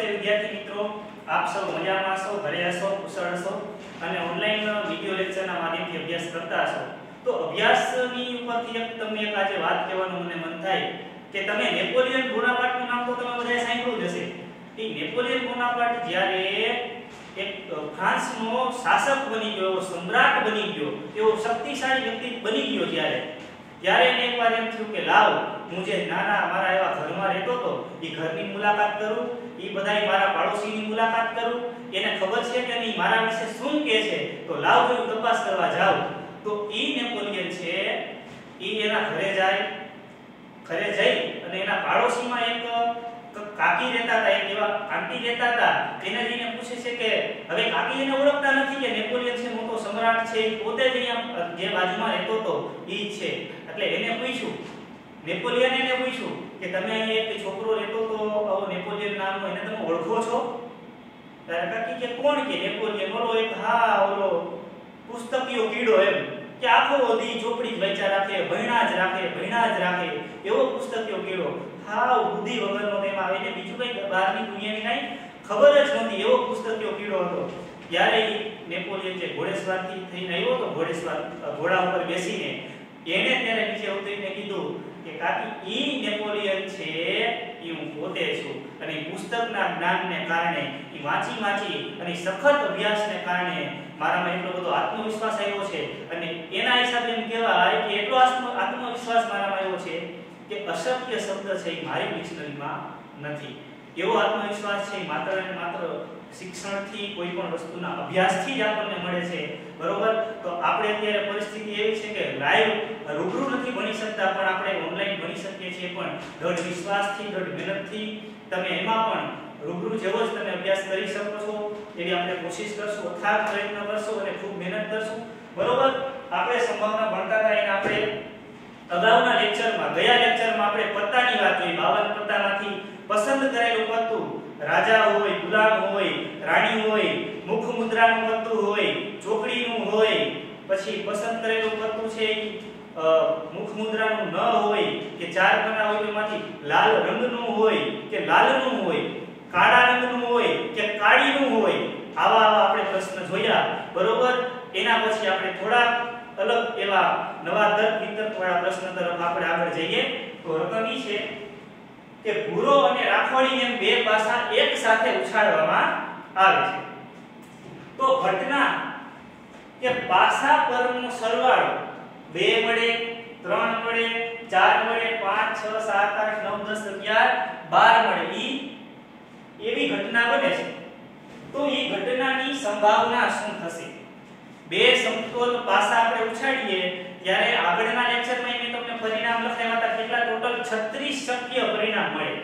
નમસ્તે વિદ્યાર્થી મિત્રો, આપ સૌ મજામાં છો, ઘરે હશો, કુશળ હશો અને ઓનલાઈન વિડિયો લેક્ચરના માધ્યમથી અભ્યાસ કરતા હશો. તો અભ્યાસની ઉપરથી એક તમને એક આજે વાત કહેવાનું મને મન થાય કે તમે નેપોલિયન બોનાપાર્ટનું નામ તો તમે બધાએ સાંભળ્યું જ હશે. એ નેપોલિયન બોનાપાર્ટ જ્યારે એક ફ્રાન્સનો શાસક બની ગયો, સમ્રાટ બની ગયો, એવો શક્તિશાળી વ્યક્તિ બની ગયો ત્યારે એને એકવાર એમ થયું કે લાવ હું જે નાના મારા એવા ઘરમાં રહેતો હતો એ ઘરની મુલાકાત કરું, એ બધાય મારા પાડોશીની મુલાકાત કરું, એને ખબર છે કે નહીં મારા વિશે શું કહે છે, તો લાવ જો તપાસ કરવા જાઉં. તો ઈ નેપોલિયન છે ઈ એના ઘરે જઈ અને એના પાડોશીમાં એક કાકી રહેતા હતા, એક એવા આંટી રહેતા હતા. એને જઈને પૂછે છે કે હવે કાકી એને ઓળખતા નથી કે નેપોલિયન છે, મોટો સમ્રાટ છે, પોતે જ અહીંયા જે બાજુમાં રહેતો હતો ઈ છે. એટલે એને પૂછ્યું, નેપોલિયન એને પૂછ્યું કે તમે અહીંયા એક છોકરો રહેતો તો આવો નેપોલિયન નામનો, એને તમે ઓળખો છો? ત્યારે કાકી કે કોણ? કે નેપોલિયન, ઓલો એક ઓલો પુસ્તકીયો કીડો, એમ કે આખો દી ચોપડી જ વાંચ્યા રાખે, ભણ્યા જ રાખે એવો પુસ્તકીયો કીડો, હાવ બુદ્ધિ વગરનો. તેમાં એને બીજું કઈ બહારની દુનિયાની કઈ ખબર જ નહોતી, એવો પુસ્તકીયો કીડો હતો. ત્યારે નેપોલિયન જે ઘોડેસવારથી થઈને આવ્યો હતો, ઘોડા ઉપર બેસીને, એને ત્યારે નીચે ઉતરીને કીધું કે કાકી ઈ નેપોલિયન છે ઈ હું પોતે છું, અને પુસ્તકના જ્ઞાનને કારણે, ઈ વાંચી અને સખત અભ્યાસને કારણે મારામાં એટલો બધો આત્મવિશ્વાસ આવ્યો છે. અને એના હિસાબે એમ કહેવાય કે એટલો આત્મવિશ્વાસ મારામાં આવ્યો છે કે અશક્ય શબ્દ છે એ મારી ડિક્શનરીમાં નથી. એવો આત્મવિશ્વાસ છે માત્ર અને માત્ર શિક્ષણથી, કોઈ પણ વસ્તુના અભ્યાસથી જ આપણને મળે છે. બરોબર? તો આપણે અત્યારે પરિસ્થિતિ એવી છે કે લાઈવ રૂબરૂ નથી ભણી શકતા, પણ આપણે ઓનલાઈન ભણી શકીએ છીએ. પણ દૃઢ વિશ્વાસથી, દૃઢ મહેનતથી તમે એમાં પણ રૂબરૂ જેવો જ તમે અભ્યાસ કરી શકો છો એવી આપણે કોશિશ કરશું, અથાગ પ્રયત્ન કરશું અને ખૂબ મહેનત કરશું. બરોબર? આપણે સંભાવના ભણતા હતા એને આપણે અગાઉના લેક્ચરમાં, ગયા લેક્ચરમાં આપણે પત્તાની વાત જોઈ. 52 પત્તામાંથી પસંદ કરેલું પત્તું રાજા હોય, ગુલામ હોય, રાણી હોય, મુખ મુદ્રાનું પત્તું હોય, ચોકડીનું હોય, પછી પસંદ કરેલું પત્તું છે મુખ મુદ્રાનું ન હોય કે ચાર પાના હોય, એમાંથી લાલ રંગનું હોય કે લાલનું હોય, કાળા રંગનું હોય કે કાળીનું હોય, આવા આપણે પ્રશ્ન જોયા. બરોબર? એના પછી આપણે થોડા અલગ એવા નવા તર્ક વિતર્ક વાળા પ્રશ્ન તરફ આપણે આગળ જઈએ. તો રકમ ઈ છે કે ભૂરો અને રાખોડી એમ બે પાસા એક સાથે ઉછાળવામાં આવે છે. તો ઘટના કે પાસા પરનો સરવાળો 2 મળે, 3 મળે, 4 મળે, 5 6 7 8 9 10 11 12 મળે, ઈ એવી ઘટના બને છે. તો ઈ ઘટનાની સંભાવના શું થશે? બે સમતોલ પાસા આપણે ઉછાળીએ ત્યારે આગળના લેક્ચરમાં મેં તમને પરિણામ લખાવ્યા હતા, કેટલા ટોટલ 36 શક્ય પરિણામ મળે.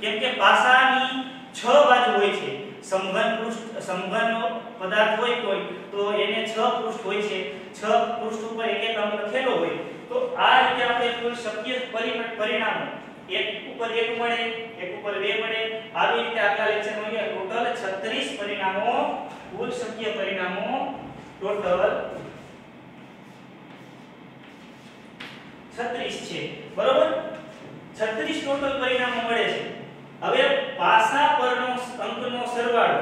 કેમ કે પાસાની 6 બાજુ હોય છે. સમઘનનો પદાર્થ હોય કોઈ તો એને 6 પૃષ્ઠ હોય છે, 6 પૃષ્ઠ ઉપર એક અંક લખેલો હોય. તો આ રીતે આપણે કુલ શક્ય પરિણામો એક ઉપર 1 મળે, એક ઉપર 2 મળે, આવી રીતે આગલા લેક્ચરમાં ટોટલ 36 પરિણામો, કુલ શક્ય પરિણામો ટોટલ 36 છે. બરોબર? 36 ટોટલ પરિણામો મળે છે. હવે પાસા પરનો અંકનો સરવાળો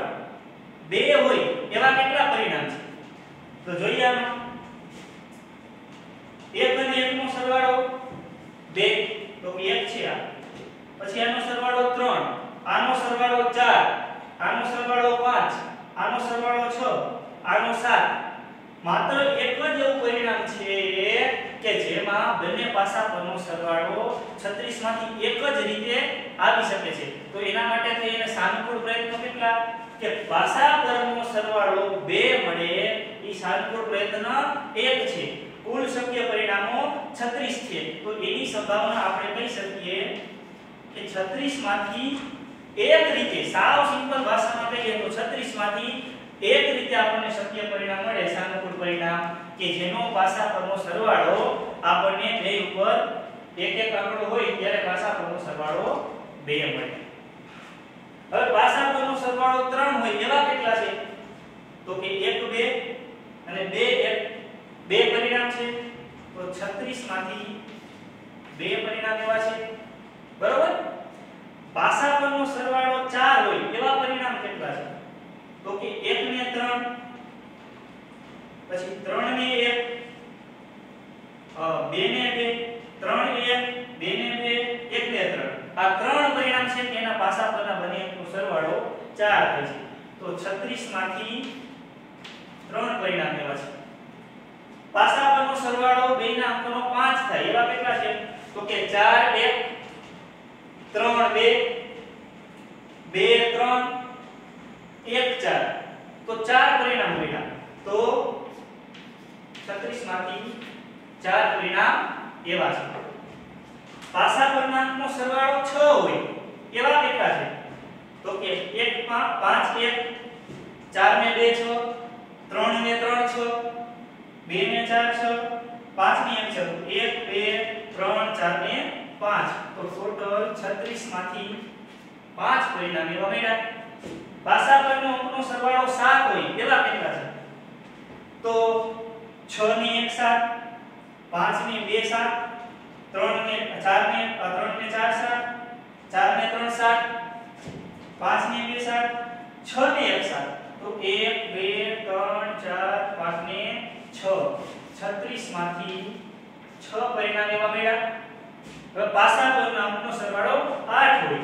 2 હોય એવા કેટલા પરિણામ છે? તો જોઈએ આમાં 1 અને 1 નો સરવાળો 2, તો 1 છે આ. પછી આનો સરવાળો 3, આનો સરવાળો 4, આનો સરવાળો 5, આનો સરવાળો 6, આનો 7. માત્ર એક જ એવું પરિણામ છે કે જેમાં બંને પાસા પરનો સરવાળો 36 માંથી એક જ રીતે આવી શકે છે. તો એના માટે થઈ એને સાનુકૂળ પ્રયત્નો કેટલા? કે પાસા પરનો સરવાળો 2 મળે, ઈ સાનુકૂળ પ્રયત્ન 1 છે. કુલ શક્ય પરિણામો 36 છે. તો એની સંભાવના આપણે કહી શકીએ કે 36 માંથી એક રીતે, સાવ સિમ્પલ ભાષામાં કહીએ તો 36 માંથી એક રીતે આપણને શક્ય પરિણામ મળે, સાનુકૂળ પરિણામ, કે જેનો પાસા પરનો સરવાળો આપણને 2 ઉપર એક આંકડો હોય ત્યારે પાસા પરનો સરવાળો 2 મળે. હવે પાસા પરનો સરવાળો 3 હોય એવા કેટલા છે? તો કે 1 2 અને 2 1, 2 પરિણામ છે. તો 36 માંથી 2 પરિણામ એવા છે. બરોબર? પાસા પરનો સરવાળો 4 તો કે 1 ને 3 પછી 3 ને 1 2 ને 2 3 ને 1 2 ને 2 1 ને 3 આ ત્રણ પરિણામ છે તેના પાસા પરના બંને અંકનો સરવાળો 4 થાય છે તો 36 માંથી 3 પરિણામ એવા છે પાસા પરનો સરવાળો બેના અંકોનો 5 થાય એવા કેટલા છે તો કે 4 1 3 2 2 3 1 4 તો 4 પરિણામ મળ્યા તો 36 માંથી 4 પરિણામ એવા છે પાસા પરના અંકનો સરવાળો 6 હોય એવા કેટલા છે તો કે 1 5 1 4 ને 2 6 3 ને 3 6 2 ને 4 6 5 ને 1 6 1 2 3 4 ને 5 તો ટોટલ 36 માંથી 5 પરિણામ એવા મળ્યા પાસા પરનો અંકનો સરવાળો 7 હોય એવા કેટલા છે તો 6 ને 1 7 5 ને 2 7 3 ને 4 ને 4 7 4 ને 3 7 5 ને 2 7 6 ને 1 7 તો 1 2 3 4 5 ને 6 36 માંથી 6 પરિણામ એવા મળ્યા હવે પાસા પરના અંકનો સરવાળો 8 હોય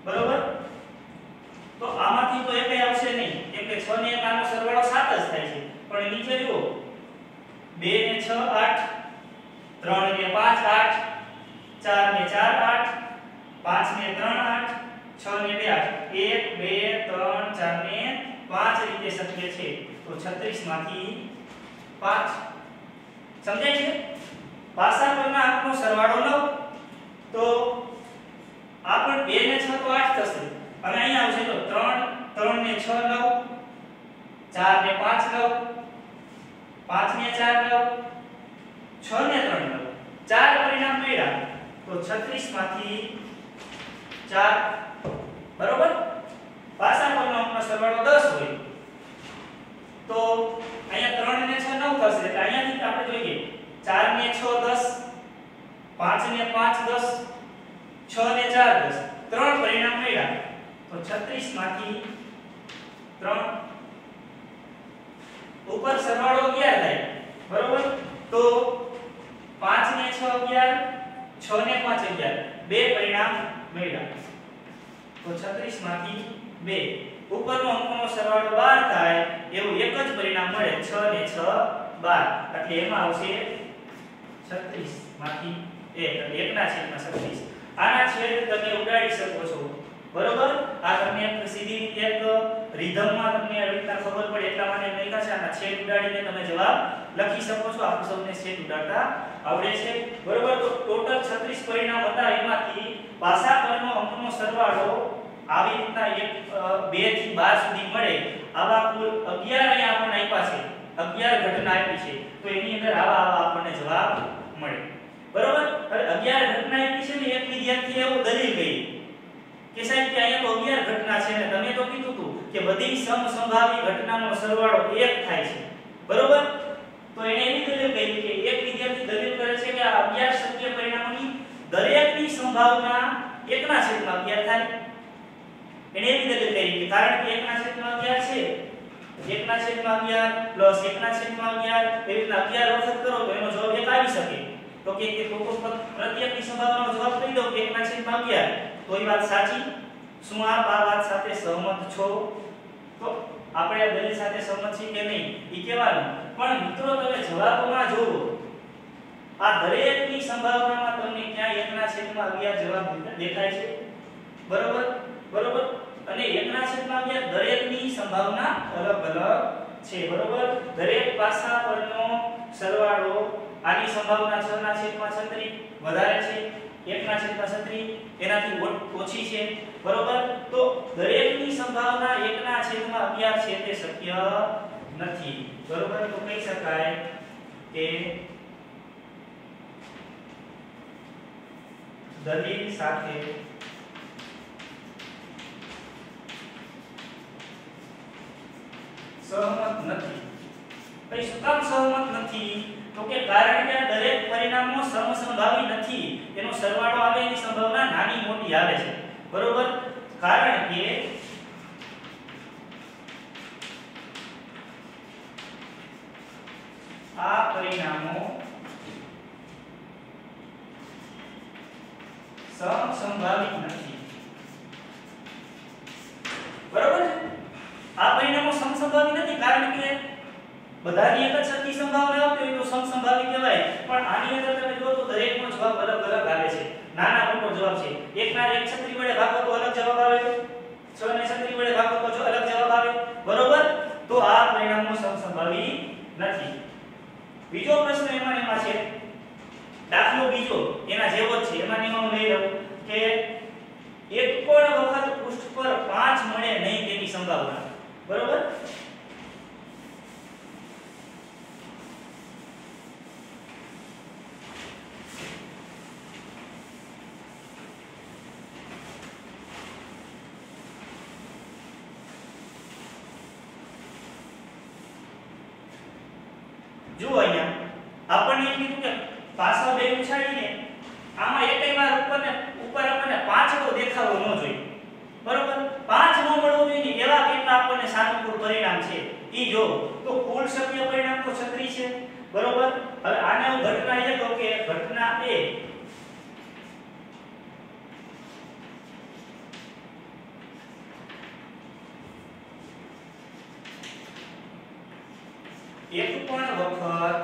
બરોબર તો આમાંથી તો એકે આવશે નહીં કેમ કે 6 ને 1 આનો સરવાળો 7 જ થાય છે પણ નીચે જુઓ 2 ને 6 8 3 ને 5 8 4 ને 4 8 5 ને 3 8 6 ને 2 8 1 2 3 4 ને 5 રીતે શક્ય છે તો 36 માંથી 5 સમજાય છે પાસા પરના અંકનો સરવાળો 9 તો આ પણ 2 ને 6 તો 8 થશે અને અહીંયા આવશે તો 3 ને 6 9 4 ને 5 9 5 ને 4 9 6 ને 3 9 ચાર પરિણામ મળ્યા તો 36 માંથી 4 બરોબર પાસા પરનો અંકનો સરવાળો 10 હોય તો અહીંયા 3 ને 6 9 થશે એટલે અહીંયાથી આપણે જોઈએ 4 ને 6 10 5 ને 5 10 6 ને 4 10 ત્રણ પરિણામ મળ્યા તો 36 માંથી 3 ઉપર સરવાળો 11 થાય બરોબર તો 5 ને 6 11 6 ને 5 11 બે પરિણામ મળ્યા તો 36 માંથી 2 ઉપરનો અંકનો સરવાળો 12 થાય એવું એક જ પરિણામ મળે 6 ને 6 12 એટલે એમાં આવશે 36 માંથી 1 એટલે 1 ના છેદમાં 36 આના છેદ તમે ઉડાડી શકો છો બરોબર આ તમને એક સીધી રીતે એક રિધમમાં તમને આવી રીતના ખબર પડે એટલા માટે લખ્યા છે આના છેદ ઉડાડીને તમે જવાબ લખી શકો છો આપ સૌને છેદ ઉડાડતા આવડે છે બરોબર તો ટોટલ 36 પરિણામ હતા એમાંથી પાસા પરનો અંકનો સરવાળો આવી રીતના 2 થી 12 સુધી મળે આવા કુલ 11 અહીંયા આપણને આપ્યા છે 11 ઘટના આપી છે તો એની અંદર આવા આપણને જવાબ મળે બરોબર હવે 11 ઘટના આપી છે ને એક વિદ્યાર્થી એવું દલીલ કરી કે સાહેબ કે અહીંયા તો 11 ઘટના છે ને તમે તો કીધું હતું કે બધી સમસંભાવી ઘટનાનો સરવાળો 1 થાય છે બરોબર તો એને એવી દલીલ કરી કે એક વિદ્યાર્થી દલીલ કરે છે કે આ 11 શક્ય પરિણામોની દરેકની સંભાવના 1/11 થાય એને એવી દલીલ કરી કે કારણ કે 1/11 છે 1/11 પ્લસ 1/11 એવી રીતના 11 વખત કરો તો એનો જવાબ 1 આવી શકે તો કે પ્રત્યેકની સંભાવનાનો જવાબ કહી દો કે 1/11 તો એ વાત સાચી શું આપ આ વાત સાથે સહમત છો તો આપણે આ દલીલ સાથે સહમત છીએ કે નહીં ઈ કહેવાનું પણ મિત્રો તમે જવાબમાં જોવો આ દરેકની સંભાવનામાં તમને ક્યાં 1/11 જવાબ દેખાય છે બરોબર અને 1/11 દરેકની સંભાવના અલગ અલગ છે બરોબર દરેક પાસા પરનો સરવાળો આની સંભાવના 6/36 વધારે છે 1/36 એનાથી ઓછી છે બરોબર તો દરેકની સંભાવના 1/11 છે તે શક્ય નથી બરોબર તો કહી શકાય કે દલીલ સાથે સહમત નથી ભાઈ શું કામ સહમત નથી તો કે કારણ કે દરેક પરિણામો સમસંભાવી નથી એનો સરવાળો આવે એની સંભાવના નાની મોટી આવે છે બરોબર કારણ કે પરિણામો સમસંભાવિત નથી. બરોબર છે? આ પરિણામો સમસંભાવિત નથી કારણ કે બધાની એક જ સરખી સંભાવના આવતી હોય તો સમસંભાવી કહેવાય. પણ આની અંદર તમે જો તો દરેકનો જવાબ અલગ અલગ આવે છે. નાના મોટો જવાબ છે. એકના એક છત્રી વડે ભાગો તો અલગ જવાબ આવે, 6 ને છત્રી વડે ભાગો તો જો અલગ જવાબ આવે. બરોબર? તો આ પરિણામો સમસંભાવી નથી. બીજો પ્રશ્ન એમાં છે, દાખલો બીજો એના જેવો જ છે. એમાં હું લઈ લઉં કે એક પણ વખત પૃષ્ઠ પર 5 મળે નહીં તેની સંભાવના. બરોબર? જો અહીંયા આપણને એમ કીધું કે પાછા બે ઉછાળીને આમાં એકઈ વાર ઉપર આપણને 5 દેખાવો ન જોઈએ. બરોબર? 5 ન મળવો જોઈએ એવા કેટલા આપણને સાનુકૂળ પરિણામ છે ઈ જો. તો કુલ શક્ય પરિણામ તો 36 છે. બરોબર? હવે આને હું ઘટના એ કહું કે ઘટના A એક પણ વખત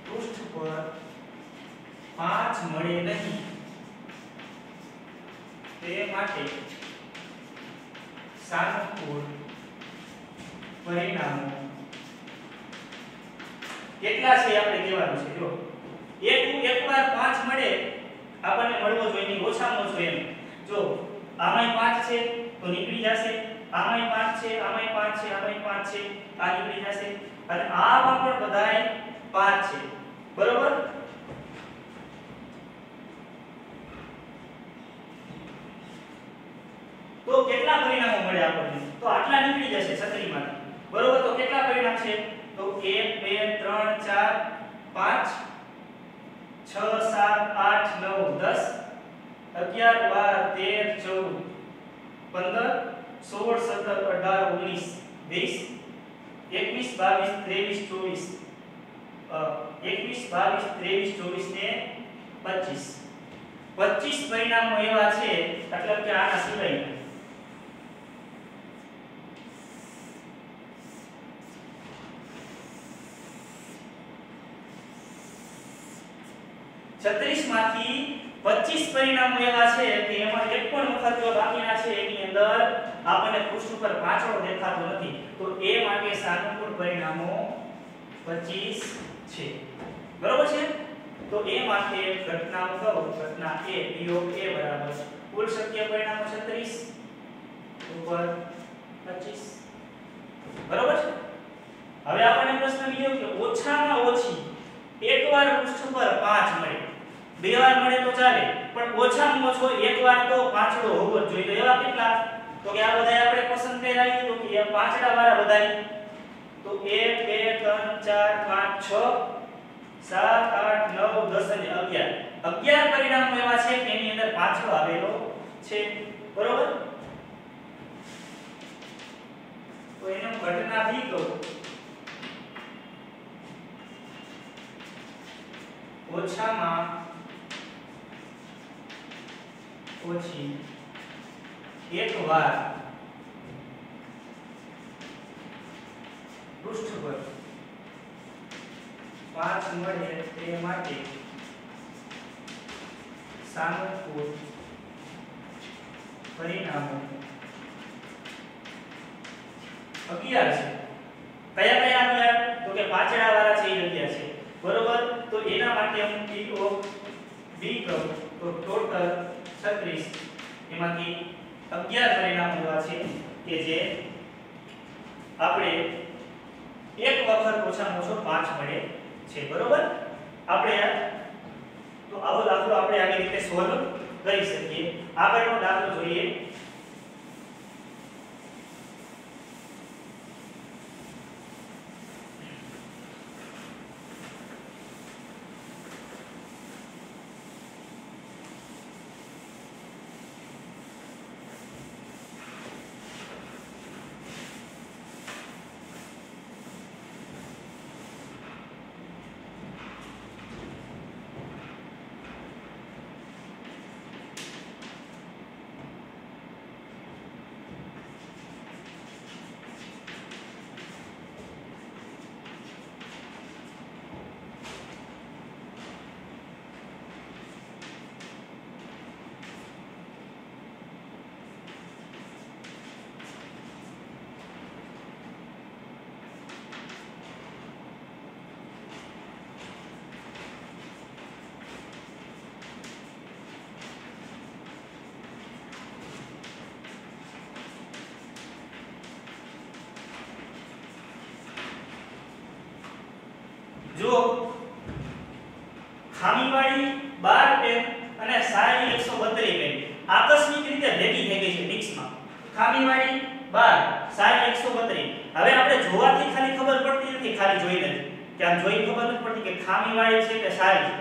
પૃષ્ઠ પર 5 મળે નહીં તે માટે સાનુકૂળ પરિણામો કેટલા છે આપણે કહેવાનું છે. જો એકવાર 5 મળે આપણને મળવો જોઈએ નહીં, ઓછામાં ઓછો એમ. જો આમાંય 5 છે તો નીકળી જશે, આમાંય 5 છે, આમાંય 5 છે, આમાંય 5 છે, આ નીકળી જશે અને આમાં પણ બધાય 5 છે. બરોબર? તો કેટલા પરિણામો મળે આપણને? તો આટલા નીકળી જશે છત્રીમાંથી. બરોબર? તો કેટલા પરિણામ છે? તો 1 2 3 4 5 6 7 8 9 10 11 12 13 14 15 16 17 18 19 20 21 22 23 24 21 22 23 24 ને 25 25 પરિણામો એવા છે, મતલબ કે આના સિવાય 36 માંથી 25 પરિણામો એવા છે કે એમાં એક પણ વખત જો બાકીના છે એની અંદર આપણને પૃષ્ઠ ઉપર પાછળ દેખાતો નથી. તો એ માટે સાનુકૂળ પરિણામો 25 છે. બરોબર છે? તો એ માટે ઘટના કહું, ઘટના A P of A બરાબર કુલ શક્ય પરિણામો 36 ઉપર 25. બરોબર છે? હવે આપણને પ્રશ્ન બીજો કે ઓછામાં ઓછી એકવાર પૃષ્ઠ પર 5 મળે, બે વાર મળે તો ચાલે, પણ ઓછામાં ઓછો એકવાર તો પાંચડો હોવો જ જોઈએ. તો એવા કેટલા? તો કે આ બધા આપણે પસંદ કર્યા તો કે પાંચડા વાળા બધાય. તો 1 2 3 4 5 6 7 8 9 10 અને 11. 11 પરિણામો એવા છે કે એની અંદર પાંચડો આવેલો છે. બરોબર? તો એનો ઘટના બી કહું, ઓછામાં ઓછી એકવાર પૃષ્ઠ પર 5 મળે તે માટે સાનુકૂળ પરિણામો 11 છે. કયા કયા 11? તો કે પાછળા વાળા છે એ 11 છે. બરોબર? તો એના માટે હું P of B કહું તો ટોટલ 36 એમાંથી 11 પરિણામો એવા છે કે જે આપણે એક વખત ઓછામાં ઓછો 5 મળે છે. બરોબર? આપણે તો આવો દાખલો આપણે આવી રીતે સોલ્વ કરી શકીએ. આગળનો દાખલો જોઈએ. ખામીવાળી 12 પેન અને સારી 132 પેન આકસ્મિક રીતે ભેગી થઈ ગઈ છે મિક્સમાં. ખામીવાળી 12 સારી 132. હવે આપણે જોવાથી ખાલી ખબર પડતી નથી, ખાલી જોઈને કે આમ જોઈ ખબર નથી પડતી કે ખામીવાળી છે કે સારી છે.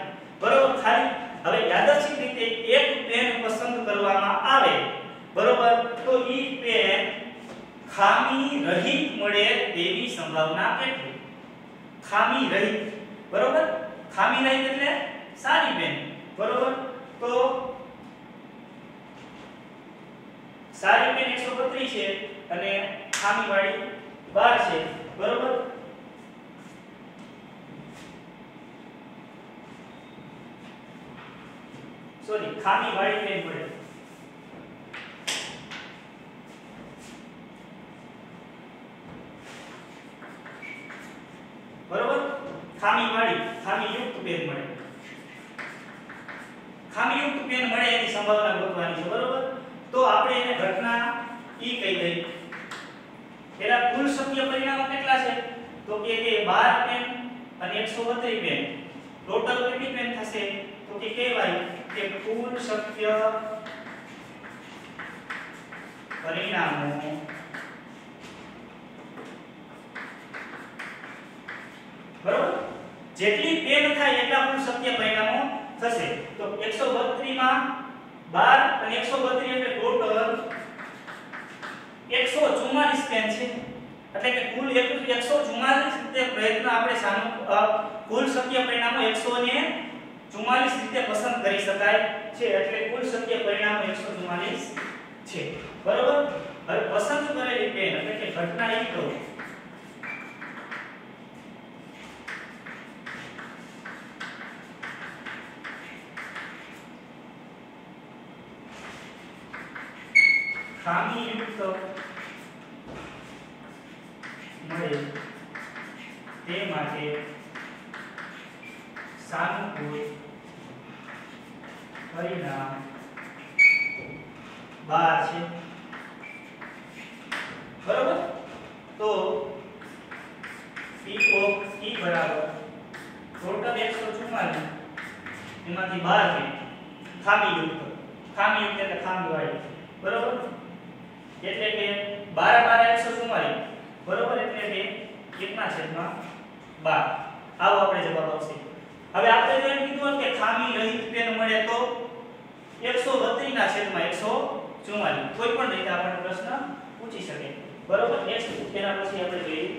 બરોબર, ખાલી હવે યાદચ્છિક રીતે એક પેન પસંદ કરવામાં આવે, બરોબર, તો ઈ પેન ખામી રહિત મળે તેવી સંભાવના કેટલી? ખામી રહિત, બરોબર, ખામી રહિત એટલે સારી પેન, બરોબર. તો સારી પેન 132 છે અને ખામીવાળી 12 છે, બરોબર. સોરી, ખામીવાળી પેન મળે. બરોબર, ખામીયુક્ત પેન મળે. ખામીયુક્ત પેન મળે એની સંભાવના ગોતવાની છે, બરોબર. તો આપણે એને ઘટના ઈ કહી દઈએ. એના કુલ શક્ય પરિણામો કેટલા છે? તો કે 12 પેન અને 132 પેન, ટોટલ કેટલી પેન થશે? તો કે કહેવાય કે કુલ શક્ય પરિણામો બરોબર, જેટલી પેન થાય એટલા કુલ શક્ય પરિણામો થશે. તો 132 માં 12 અને 132 એટલે ટોટલ 144 પેન છે. એટલે કે કુલ 144 રીતે પ્રયત્ન આપણે કુલ શક્ય પરિણામો 144 રીતે પસંદ કરી શકાય છે. એટલે કુલ શક્ય પરિણામો 144 છે, બરોબર. હવે પસંદ કરેલી પેન એટલે કે ઘટના ઈ કહું ખામીયુક્ત મળે તે માટે સાનુકૂળ પરિણામ 12 છે, બરોબર. તો P of E બરાબર ટોટલ 144 એમાંથી 12 છે ખામીયુક્ત એટલે ખામીવાળી, બરોબર. એટલે કે 12 144, બરોબર, એટલે કે 1/12. આવો આપણે જવાબ આવશે. હવે આપણે જો એમ કીધું કે ખામી રહિત પેન મળે તો 132/144 કોઈ પણ રીતે આપણને પ્રશ્ન પૂછી શકે, બરોબર. નેક્સ્ટ એના પછી આપણે જોઈએ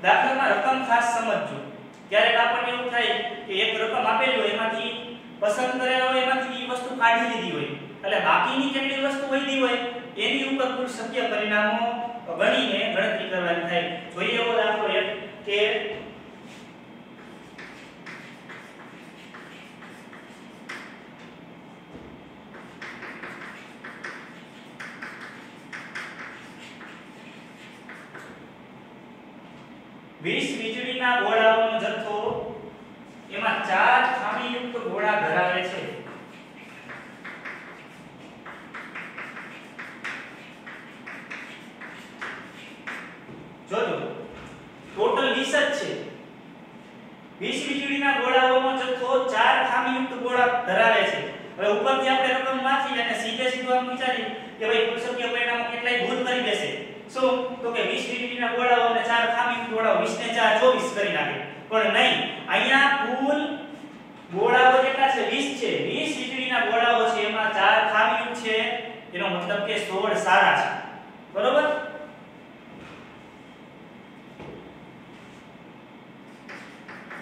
દાખલામાં રકમ ખાસ સમજજો. ક્યારેક આપણને એવું થાય કે એક રકમ આપેલી હોય એમાંથી પસંદ કરેલો હોય એમાંથી ઈ વસ્તુ કાઢી લીધી હોય, એટલે બાકીની કેટલી વસ્તુ વધી હોય એની ઉપર કુલ શક્ય પરિણામો ગણીને ગણતરી કરવાની થાય. જોઈએ એવો દાખલો એક કે 20 વીજળીના ગોળાઓનો જથ્થો એમાં 4 ખામીયુક્ત ગોળા ધરાવે છે. જોજો ટોટલ 20 જ છે. 20 વીજળીના ગોળાઓનો જથ્થો 4 ખામીયુક્ત ગોળા ધરાવે છે. હવે ઉપરથી આપણે રકમ માંથી અને સીધું આમ વિચારી કે ભાઈ કુલ શક્ય પરિણામો કેટલાય ભૂલ કરી દેશે. શું? તો કે 20 વીજળીના ગોળાઓ અને 4 ખામીયુક્ત ગોળાઓ 20 ને 4 24 કરી નાખે. પણ નહીં, અહીંયા કુલ ગોળાઓ કેટલા છે? 20 છે. 20 વીજળીના ગોળાઓ છે એમાં 4 ખામીયુક્ત છે, એનો મતલબ કે 16 સારા છે. બરોબર?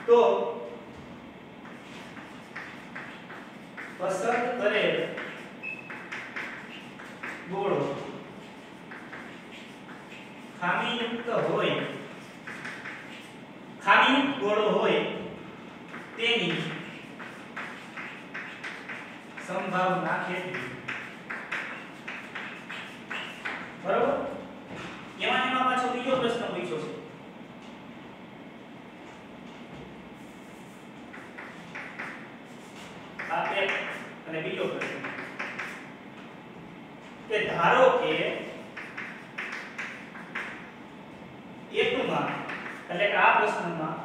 તો પસંદ કરેલ ગોળો ખામીયુક્ત ગોળો હોય તેની સંભાવના કેટલી? બરોબર? એમાં પાછો બીજો પ્રશ્ન પૂછ્યો છે આ એક અને બીજો પ્રશ્ન કે ધારો કે એકમાં એટલે કે આ પ્રશ્નમાં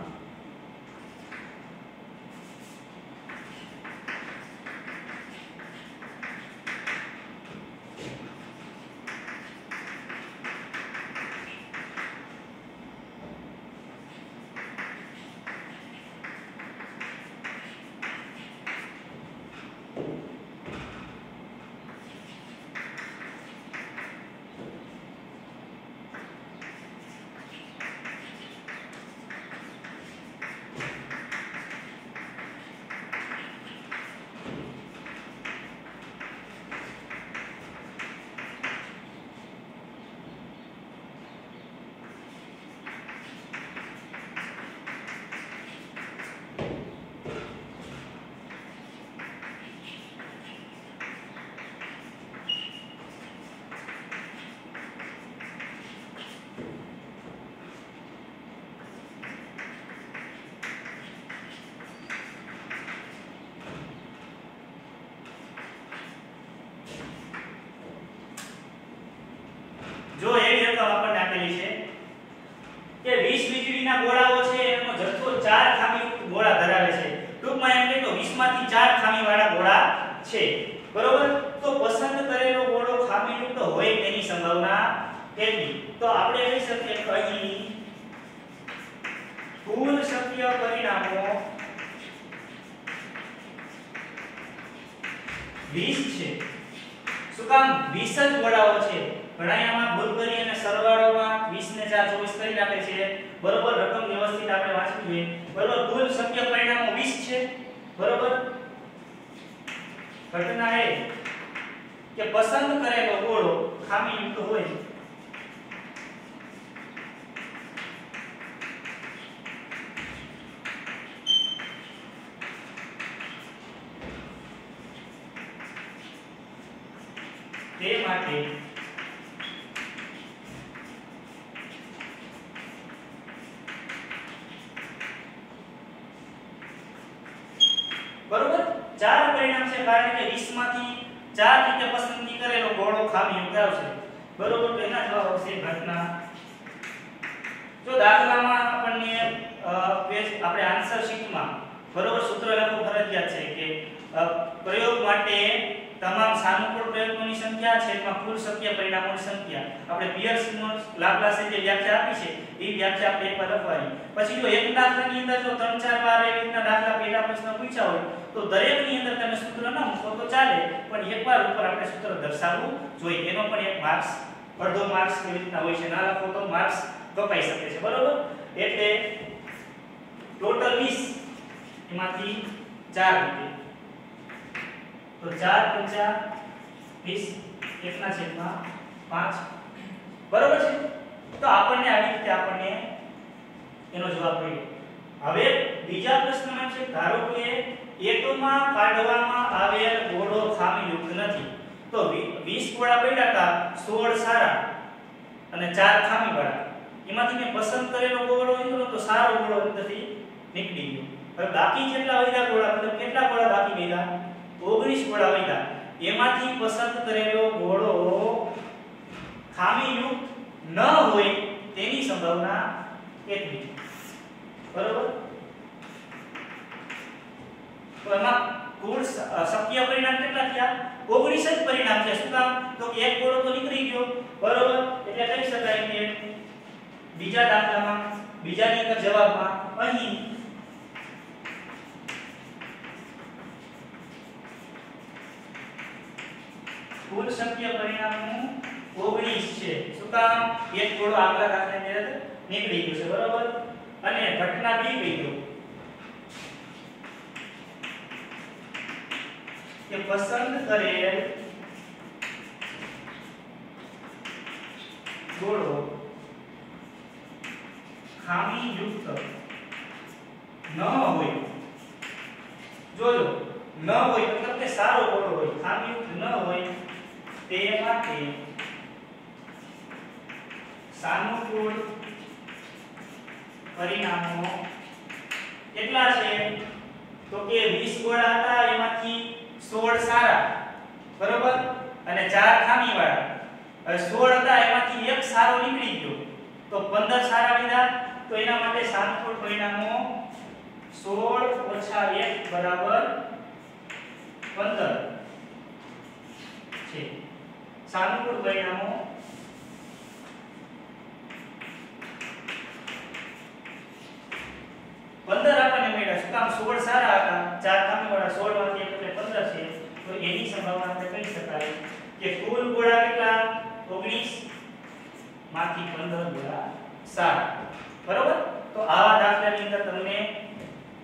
જો એવી રકમ આપણને આપેલી છે કે 20 વીજળીના ગોળાઓ છે એનો જથ્થો 4 ખામીયુક્ત ગોળા ધરાવે છે ટૂંકમાં એમ કહીએ તો 20 માંથી 4 ખામીવાળા ગોળા છે બરોબર તો પસંદ કરેલો ગોળો ખામીયુક્ત હોય તેની સંભાવના કેટલી તો આપણે કહી શકીએ કે અહીં કુલ શક્ય પરિણામો 20 છે શું કામ 20 જ ગોળાઓ છે ઘણાયામાં ભૂલ કરી અને સરવાળોમાં 20 ને 4 24 કરી નાખે છે બરોબર રકમ વ્યવસ્થિત આપણે વાંચવી જોઈએ બરોબર કુલ શક્ય પરિણામો 20 છે બરોબર ઘટના એ કે પસંદ કરેલો ગોળો ખામીયુક્ત હોય તે માટે બરોબર 4 પરિણામ છે કારણ કે 20 માંથી 4 રીતે પસંદગી કરેલો ગોળો ખામીયુક્ત આવશે બરોબર તો એના જવાબ આવશે ઘટના જો દાખલામાં આપણને આપણે આન્સર શીટમાં બરોબર સૂત્ર લખવું ફરજિયાત છે કે પ્રયોગ માટે તમામ સાનુકૂળ પ્રયત્નોની સંખ્યા છેદમાં કુલ શક્ય પરિણામોની સંખ્યા આપણે પિયર્સનો લાપ્લાસે જે વ્યાખ્યા આપી છે એ વ્યાખ્યા આપણે એકવાર લખવાની પછી જો એક દાખલાની અંદર જો 3-4 વાર એવી રીતના દાખલા પેટા પ્રશ્ન પૂછ્યા હોય તો દરેકની અંદર તમે સૂત્ર ન મૂકો તો ચાલે પણ એકવાર ઉપર આપણે સૂત્ર દર્શાવવું જોઈએ એનો પણ એક માર્ક્સ અડધો માર્ક્સ કેવી રીતના હોય છે ના લખો તો માર્ક્સ કપાઈ શકે છે બરોબર એટલે ટોટલ 20 એમાંથી 4 રીતે તો 4 × 20 1/5 બરોબર છે તો આપણને આવી રીતે આપણને એનો જવાબ મળ્યો હવે બીજા પ્રશ્નમાં છે ધારો કે એકમાં કાઢવામાં આવેલ ગોળો ખામીયુક્ત નથી તો 20 ગોળા પડ્યા હતા 16 સારા અને 4 ખામીવાળા એમાંથી મેં પસંદ કરેલો ગોળો નીકળ્યો તો સારો ગોળો અંદરથી નીકળી ગયો હવે બાકી જેટલા વધ્યા ગોળા મતલબ કેટલા ગોળા બાકી વધ્યા 19 ગોળા વધ્યા એમાંથી પસંદ કરેલો ગોળો ખામીયુક્ત ન હોય તેની સંભાવના કેટલી બરોબર તો એમાં કુલ શક્ય પરિણામ કેટલા થયા 19 જ પરિણામ છે શું કામ તો કે એક ગોળો તો નીકળી ગયો બરોબર એટલે કહી શકાય કે બીજા દાખલામાં બીજાની અંદર જવાબમાં અહીં કુલ શક્ય પરિણામો 19 છે શું કામ એક ગોળો આગલા દાખલાની અંદર નીકળી ગયો છે બરોબર અને ઘટના બી કહી દો કે પસંદ કરેલ ગોળો ખામીયુક્ત ન હોય જોજો ન હોય મતલબ કે સારો ગોળો હોય ખામીયુક્ત ન હોય તે માટે સાનુકૂળ પરિણામો કેટલા છે તો કે 20 ગોળા હતા એમાંથી 16 સારા, બરોબર, અને 4 ખામીવાળા. હવે 16 હતા એમાંથી એક સારો નીકળી ગયો તો 15 સારા લીધા, તો એના માટે સાનુકૂળ પરિણામો 16 - 1 બરાબર 15 છે. સાનુકૂળ પરિણામો 15 આપણને મળ્યા. શું કામ? 16 સારા હતા, 4 ખામીવાળા, 16 માંથી એક એટલે 15 છે. તો એની સંભાવના આપણે કહી શકાય કે કુલ ગોળા કેટલા? 19 માંથી 15 ગોળા સારા. બરોબર? તો આવા દાખલાની અંદર તમને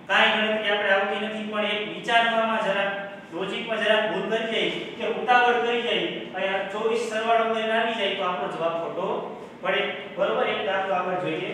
કાઈ ગણતરી આપણે આવતી નથી, પણ એક વિચારવામાં જરા લોજિકમાં જરા ભૂલ કરી જાય કે ઉતાવળ કરી જાય, અહીંયા 24 સરવાળો કરીને આવી જાય તો આપણો જવાબ ખોટો પડે. બરોબર? એક દાખલો આગળ જોઈએ.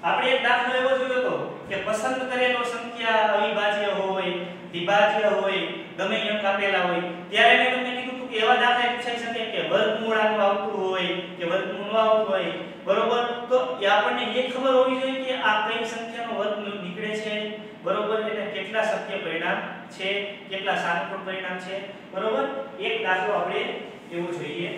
આપણે એક દાખલો એવો જોયો હતો કે પસંદ કરેલો સંખ્યા અવિભાજ્ય હોય, વિભાજ્ય હોય, ગમે અંક આપેલા હોય, ત્યારે મેં તમને કીધું હતું કે એવા દાખલા પૂછાઈ શકે કે વર્ગમૂળાનું આવતું હોય કે વર્ગમૂળનું આવતું હોય. બરોબર? તો એ આપણને એ ખબર હોવી જોઈએ કે આ કઈ સંખ્યાનો વર્ગમૂળ નીકળે છે. બરોબર? એટલે કેટલા સત્ય પરિણામ છે, કેટલા સાનુકૂળ પરિણામ છે. બરોબર? એક દાખલો આપણે એવો જોઈએ.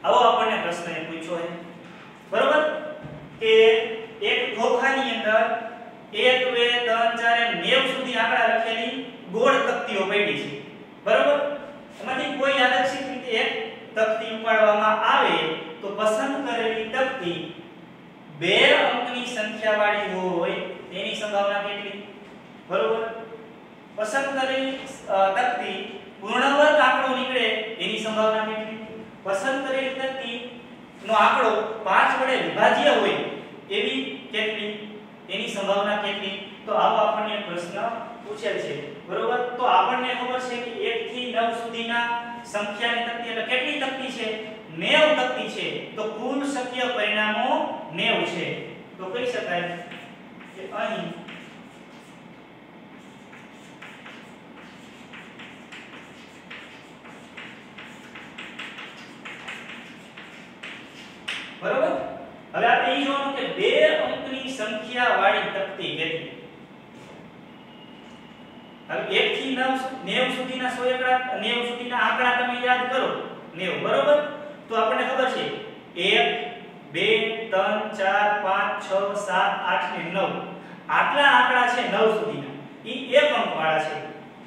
આવો આપણને પ્રશ્ન એ પૂછ્યો છે. બરોબર? કે એક ખોખાની અંદર 1 2 3 4 એમ 90 સુધી આંકડા લખેલી ગોળ તકતીઓ પડી છે. બરોબર? એમાંથી કોઈ યાદચ્છિક રીતે એક તકતી ઉપાડવામાં આવે તો પસંદ કરેલી તકતી 2 અંકની સંખ્યા વાળી હોય તેની સંભાવના કેટલી? બરોબર? પસંદ કરેલી તકતી પૂર્ણ વર્ગ આંકડો નીકળે એની સંભાવના કેટલી? પસંદ કરેલી તકતી નો આંકડો 5 વડે વિભાજ્ય હોય એવી કેટલી? એની સંભાવના કેટલી? તો આવો આપણને પ્રશ્ન પૂછેલ છે. બરોબર? તો આપણને ખબર છે કે 1 થી 9 સુધીના સંખ્યાની તકતી એટલે કેટલી તકતી છે? 90 તકતી છે. તો કુલ શક્ય પરિણામો 90 છે. તો કહી શકાય કે અહીં બરોબર? હવે આપણે ઈ જોવાનું કે 2 અંકની સંખ્યા વાળી તકતી કેટલી? હવે 1 થી 90 સુધીના 100 આંકડા 90 સુધીના આંકડા તમે યાદ કરો 90. બરોબર? તો આપણને ખબર છે 1 2 3 4 5 6 7 8 ને 9 આટલા આંકડા છે 9 સુધીના. ઈ એક અંક વાળા છે.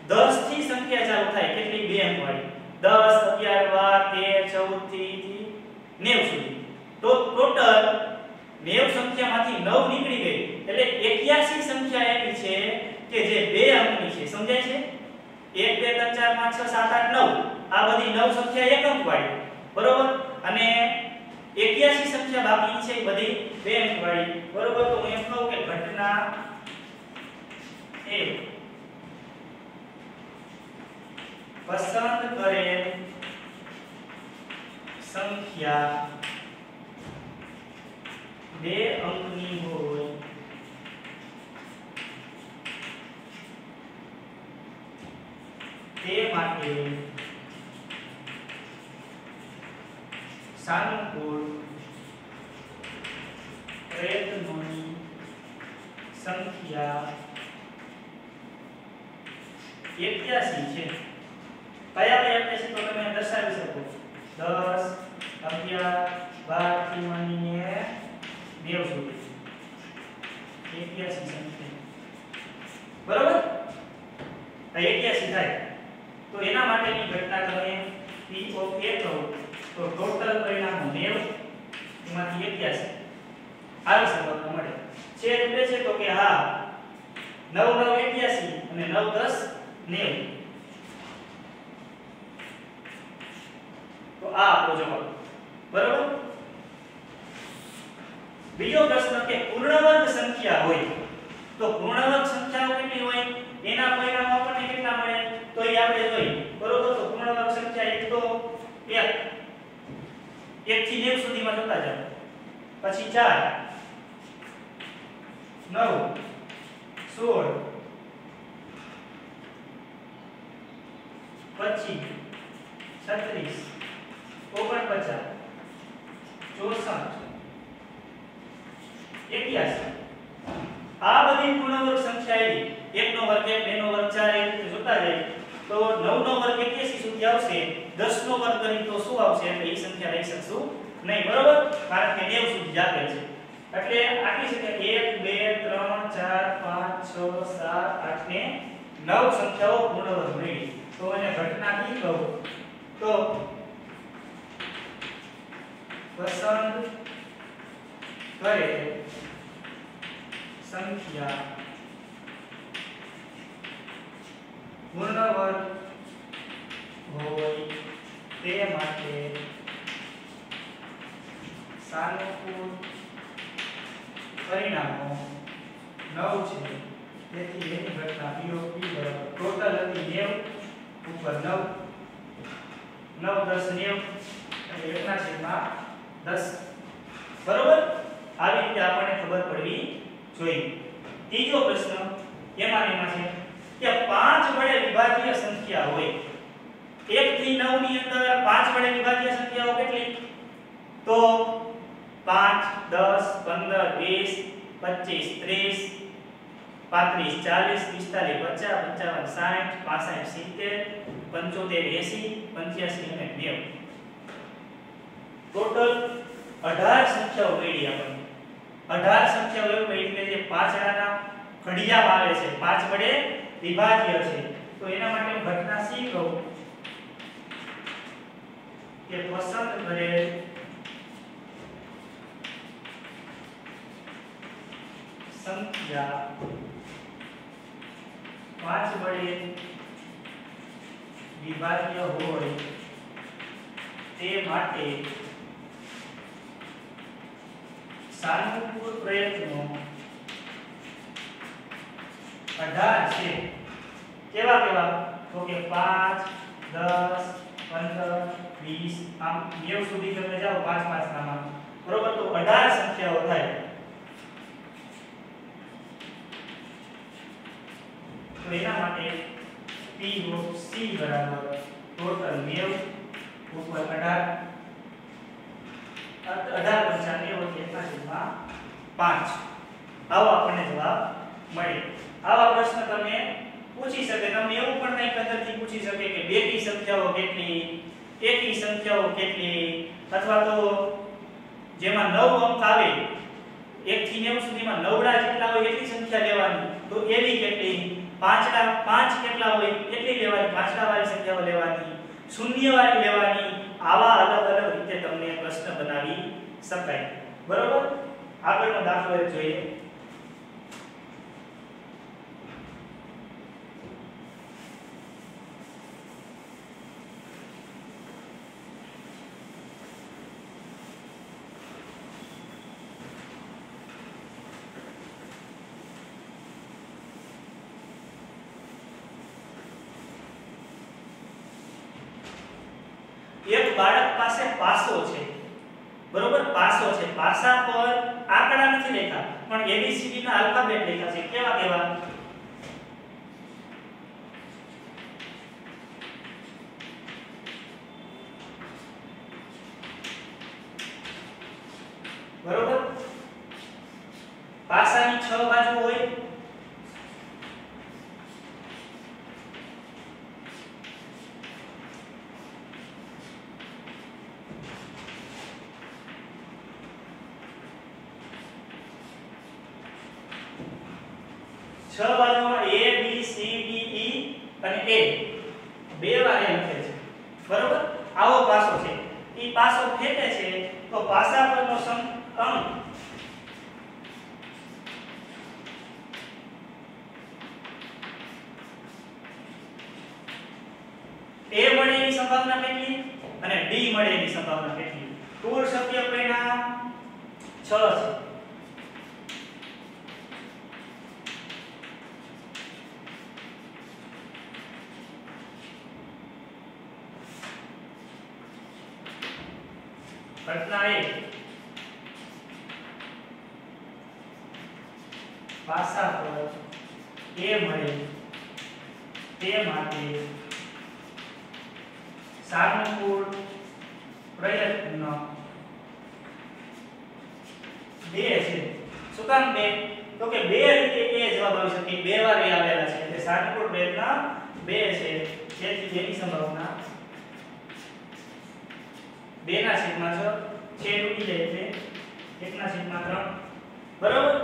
10 થી સંખ્યા ચાલુ થાય કેટલી? 2 અંક વાળી. 10 11 12 13 14 થી 90 સુધી. તો ટોટલ 90 સંખ્યામાંથી 9 નીકળી ગઈ એટલે 81 સંખ્યા એવી છે કે જે 2 અંકની છે. સમજાય છે? 1 2 3 4 5 6 7 8 9 આ બધી 9 સંખ્યા એક અંક વાળી. બરોબર? અને 81 સંખ્યા બાકી છે એ બધી 2 અંક વાળી. બરોબર? તો હું એમ કહું કે ઘટના એ પસંદ કરેલ સંખ્યા 2 અંકની હોય તે માટે સાનુકૂળ પ્રયત્નોની સંખ્યા 81 છે. કયા કયા 81 તો તમે દર્શાવી શકો. 10 11 12 થી માંડીને 90 સુધી 81 સંખ્યા. બરોબર? આ 81 થાય તો એના માટેની ઘટના તમે P of A કહો તો ટોટલ પરિણામો 90 એમાંથી 81 આવી સંભાવના મળે. છેદ બે છે તો કે હા 9 9 81 અને 9 10 90. તો આ આપણો જવાબ. બરોબર? બીજો પ્રશ્ન કે પૂર્ણ વર્ગ સંખ્યા હોય તો પૂર્ણ વર્ગ સંખ્યાઓ કેટલી હોય એના પરિણામો આપણને કેટલા મળે તો એ આપણે જોઈએ. બરોબર? તો પૂર્ણ વર્ગ સંખ્યા એક તો 1 થી 90 સુધીમાં જતા જાવ. પછી 4 9 16 પછી 36 49 64 81. આ બધી પૂર્ણ વર્ગ સંખ્યા આવી 1 નો વર્ગ 1 2 નો વર્ગ 4 એ રીતે જોતા જાય તો 9 નો વર્ગ 81 સુધી આવશે. 10 નો વર્ગ કરી તો શું આવશે એટલે એ સંખ્યા લઈ શકશું નહીં. બરોબર? કારણ કે 90 સુધી જ આપેલ છે. એટલે આટલી સંખ્યા 1 2 3 4 5 6 7 8 ને 9 સંખ્યાઓ પૂર્ણ વર્ગ મળી. તો એને ઘટના કી કહું તો પસંદ કરે સંખ્યા પૂર્ણ વર્ગ હોય તે માટે સાનુકૂળ પરિણામો 9 છે. તેથી એની ઘટના P of P બરાબર ટોટલ હતી 90 ઉપર 9 9 10 90 એટલે 1/10. બરોબર? આવી રીતે આપણને ખબર પડવી જોઈએ. ત્રીજો પ્રશ્ન એમાં છે કે 5 વડે વિભાજ્ય સંખ્યા હોય 1 થી 9 ની અંદર 5 વડે વિભાજ્ય સંખ્યાઓ કેટલી તો 5 10 15 20 25 30 35 40 45 50 55 60 65 70 75 80 85 અને 90. ટોટલ 18 સંખ્યાઓ મળી આપણને. 18 સંખ્યાઓ એવી મળી કે જે પાંચડાના ઘડિયામાં આવે છે, 5 વડે વિભાજ્ય છે. તો એના માટે હું ઘટના સી કહું કે પસંદ કરેલ સંખ્યા 5 વડે વિભાજ્ય હોય તે માટે સાનુકૂળ પ્રયત્નો 18 છે. કેવા કેવા તો કે 5 10 15 20 આમ 90 સુધી તમે જાઓ 5 5 નામાં. બરોબર? તો 18 સંખ્યાઓ થાય. તો એના માટે P of C બરાબર ટોટલ 90 ઉપર 18 5. આવો આપણને જવાબ મળે. આવા પ્રશ્ન તમે પૂછી શકે. તમને એવું પણ નહીં પદ્ધતિ પૂછી શકે કે બેકી સંખ્યાઓ કેટલી, એકી સંખ્યાઓ કેટલી, અથવા તો જેમાં 9 અંક આવે 1 થી 90 સુધીમાં નવડા જેટલા હોય એટલી સંખ્યા લેવાની, તો એવી કેટલી, પાંચ કેટલા હોય એટલી લેવાની, પાંચડા વાળી સંખ્યાઓ લેવાની, શૂન્ય વાળી લેવાની. આવા અલગ અલગ રીતે તમને પ્રશ્ન બનાવી શકાય. બરોબર? આગળનો દાખલો એક જોઈએ. એક બાળક પાસે પાસો છે. બરોબર? પાસો છે. પાસા પર આંકડા નથી લખ્યા પણ ABCD ના આલ્ફાબેટ લખ્યા છે. કેવા કેવા? 6 બાજુ હોય, છ બાજુમાં A B C D E અને A બે વાર એ લખે છે, બરોબર? આવો પાસો છે. ઈ પાસો ફેંકે છે તો પાસા પરનો અંક A મળે એની સંભાવના કેટલી અને D મળે એની સંભાવના કેટલી? કુલ શક્ય પરિણામ 6 છે. ઘટના 1 પાસા પર A મળે તે માટે સાનુકૂળ પ્રયત્ન 2 છે. શું કામ 2? તો કે 2 રીતે A જવાબ આવી શકે, 2 વાર A આવેલા છે એટલે સાનુકૂળ પ્રયત્ન 2 છે, જેથી જેની સંભાવના 2/6 છેદ ઉડી જાય એટલે 1/3. બરોબર?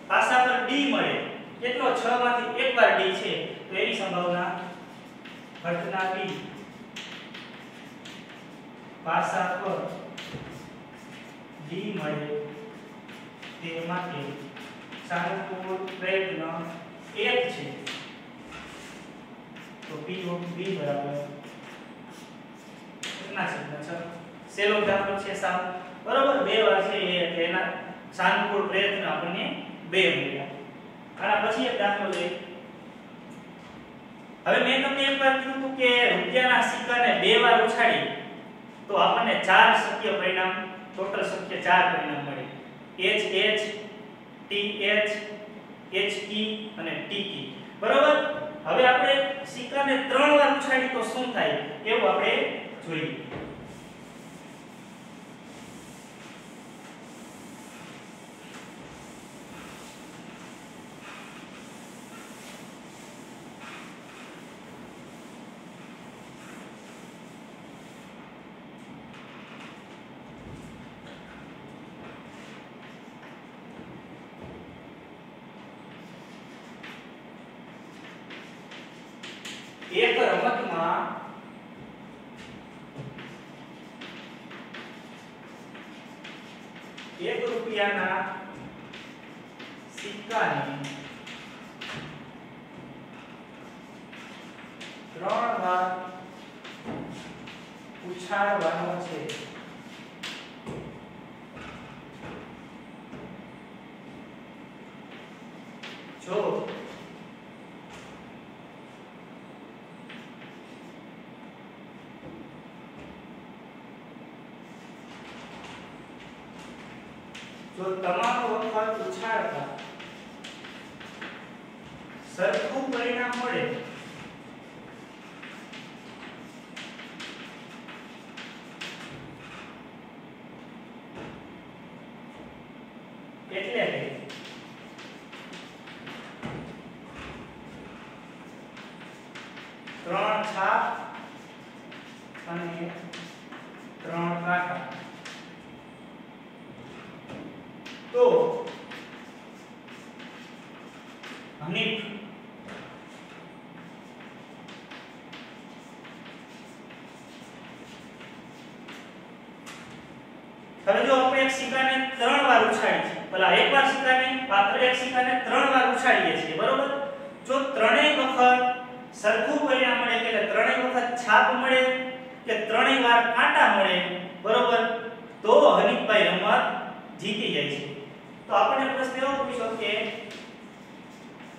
પાસા પર D મળે કેટલો? 6 માંથી એક વાર D છે તો એની સંભાવના ઘટના B પાસા પર D મળે તે માટે સાનુકૂળ પ્રયત્ન 1 છે. તો P of B બરાબર 1/6. સેલો દાખલો છે સાવ, બરોબર? 2 વાર છે એટલે એના સાનુકૂળ પ્રયત્ન આપણને 2 મળ્યા. આના પછી એક દાખલો છે. હવે મેં તમને એક વાર કીધું હતું કે રૂપિયાના સિક્કાને 2 વાર ઉછાળી તો આપણને 4 શક્ય પરિણામ, ટોટલ શક્ય 4 પરિણામ મળે. H H T H H E અને T E. બરોબર? હવે આપણે સિક્કાને 3 વાર ઉછાળી તો શું થાય એવું આપણે જોઈએ. એક રમતમાં ₹1 સિક્કાને 3 વાર ઉછાળવાનો છે. જો તમામ વખત ઉછાળતા સરખું પરિણામ મળે એટલે કે 3 છાપ અને 3 કાંટા તો હનીફ હવે જો આપણે એક સિક્કાને 3 વાર ઉછાળીએ છીએ, ભલા એક વાર સિક્કાને પાત્ર એક સિક્કાને 3 વાર ઉછાળીએ છીએ, બરોબર? જો ત્રણેય વખત સરખું પરિણામ મળે એટલે ત્રણેય વખત છાપ મળે કે ત્રણેય વાર કાંટા મળે, બરોબર, તો હનીફભાઈ રમત જીતી જાય છે. તો આપણે પ્રશ્ન એવો પૂછ્યો કે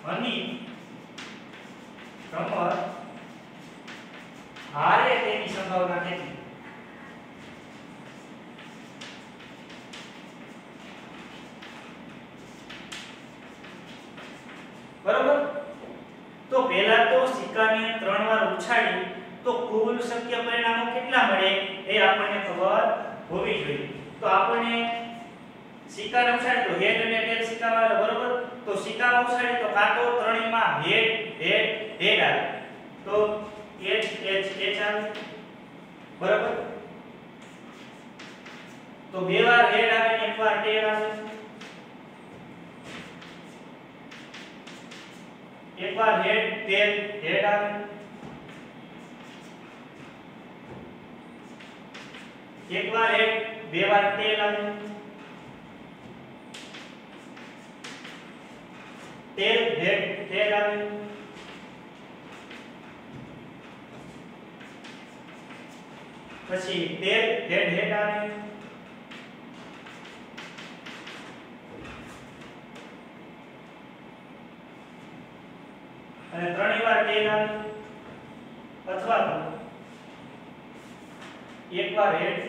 હનીફ રમત હારે તેની સંભાવના કેટલી? બરોબર? તો પહેલા તો સિક્કાને 3 વાર ઉછાળી તો કુલ શક્ય પરિણામો કેટલા મળે એ આપણને ખબર હોવી જોઈએ. તો આપણે સિક્કાને ઉછાળી તો હેડ અને ટેલ સિક્કા વાળા, બરોબર, તો સિક્કામાં ઉછાળીએ તો કાં તો ત્રણેયમાં હેડ હેડ હેડ આવે તો H H H આવે બરાબર તો બે વાર હેડ આવે ને એક વાર ટેલ આવે એક વાર હેડ ટેલ હેડ આવે એક વાર હેડ બે વાર ટેલ આવે ટેલ હેડ ટેલ આવે પછી ટેલ હેડ હેડ આવે અને ત્રણેય વાર ટેલ આવે અથવા તો એક વાર હેડ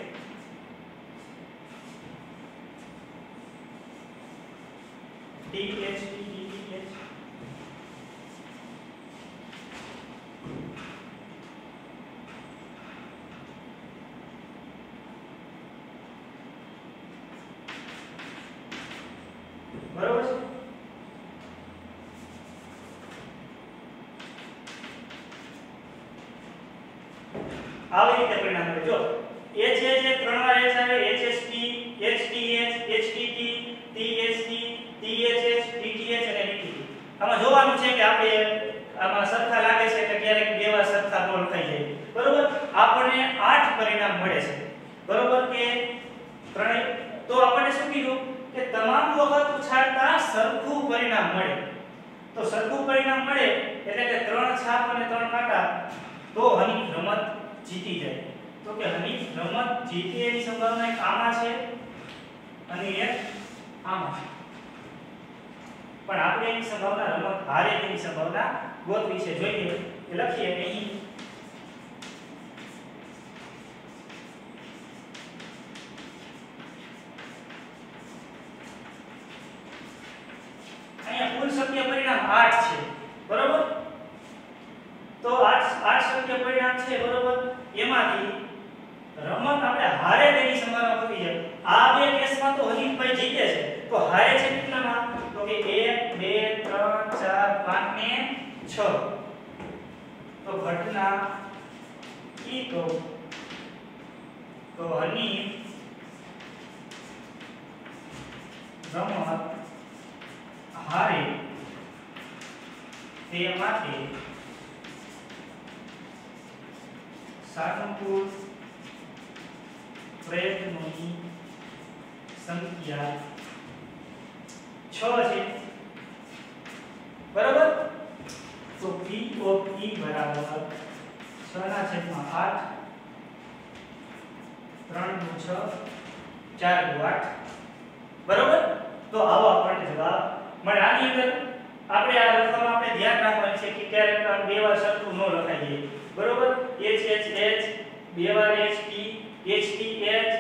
ટી એચ ટી એચ બરોબર છે આવી રીતે પરિણામ મળે જો H H એ ત્રણ વાર H આવે H H T H T H H T T T H T T H H T T H અને D T આમાં જોવાનું છે કે આપણે આમાં સરખા લાગે છે કે ક્યારેક બે વાર સરખા ન લખાઈ જાય બરોબર આપણને 8 પરિણામ મળે છે બરોબર કે ત્રણેય તો આપણને શું કીધું કે તમામ વખત ઉછાળતા સરખું પરિણામ મળે તો સરખું પરિણામ મળે એટલે કે ત્રણ છાપ અને ત્રણ કાંટા તો હનીફ રમત જીતી જાય તો કે હનીફ રમત જીતે એની સંભાવના એક આમાં છે અને એક આમાં છે પણ આપણે એની સંભાવના રમત હારે તેની સંભાવના ગોતવી છે જોઈએ એ લખીએ અહીં અહીંયા કુલ શક્ય પરિણામ 8 છે બરોબર તો 8 શક્ય પરિણામ છે બરોબર એમાંથી રમત આપણે હારે તેની સંભાવના હોવી છે આ બે કેસમાં તો હનીફભાઈ જીતે છે તો હારે છે કેટલામાં તો કે 1 2 3 4 5 ને 6 તો ઘટના ઈ તો હનીફ રમત હારે તે માટે સાનુકૂળ પ્રયત્નોની સંખ્યા 6 છે બરાબર તો P of E બરાબર 6/8 3 × 6 4 × 8 બરાબર તો આવો આપણને જવાબ મળે આની અંદર આપણે આ લખવામાં આપણે ધ્યાન રાખવાનું છે કે ક્યારેક બે વાર સરખું ન લખાઈએ બરોબર H H H બે વાર H T H T H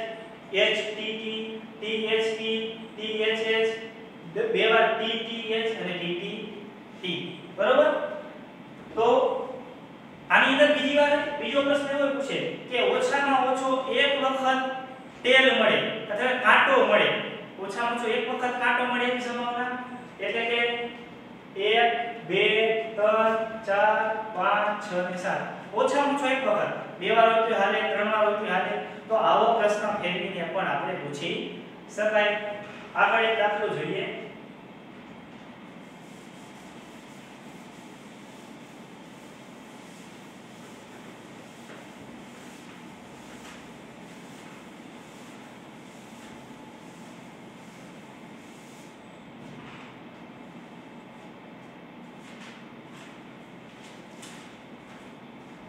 H T T T H T T H H બે વાર T T H અને T T T બરોબર તો આની અંદર બીજો પ્રશ્ન એવો પૂછે કે ઓછામાં ઓછો એક વખત ટેલ મળે અથવા કાંટો મળે ઓછામાં ઓછો એક વખત કાંટો મળે એની સંભાવના એટલે કે 1 2 3 4 5 6 અને 7 ઓછામાં ઓછો એક વખત બે વાર હોય તો હાલે ત્રણ વાર હોય તો હાલે તો આવો પ્રશ્ન ફેરવીને પણ આપણે પૂછી શકાય આગળ એક દાખલો જોઈએ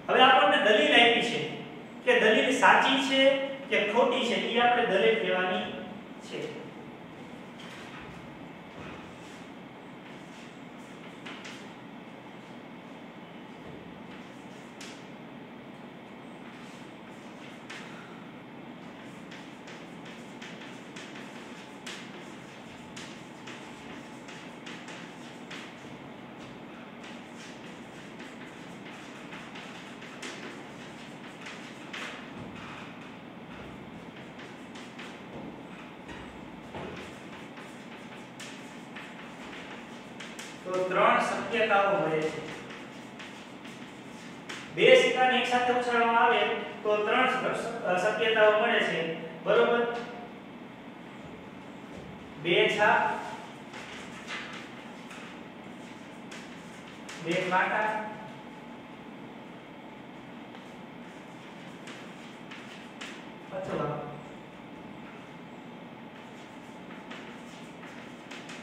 હવે આપણને દલીલ આપી છે કે દલીલ સાચી છે કે ખોટી છે એ આપણે દલીલ કહેવાની છે તો 3 શક્યતાઓ મળે છે. બે સિક્કાને એક સાથે ઉછાળવામાં આવે તો 3 શક્યતાઓ મળે છે. બરોબર? બે છાપ, બે કાંટા, અથવા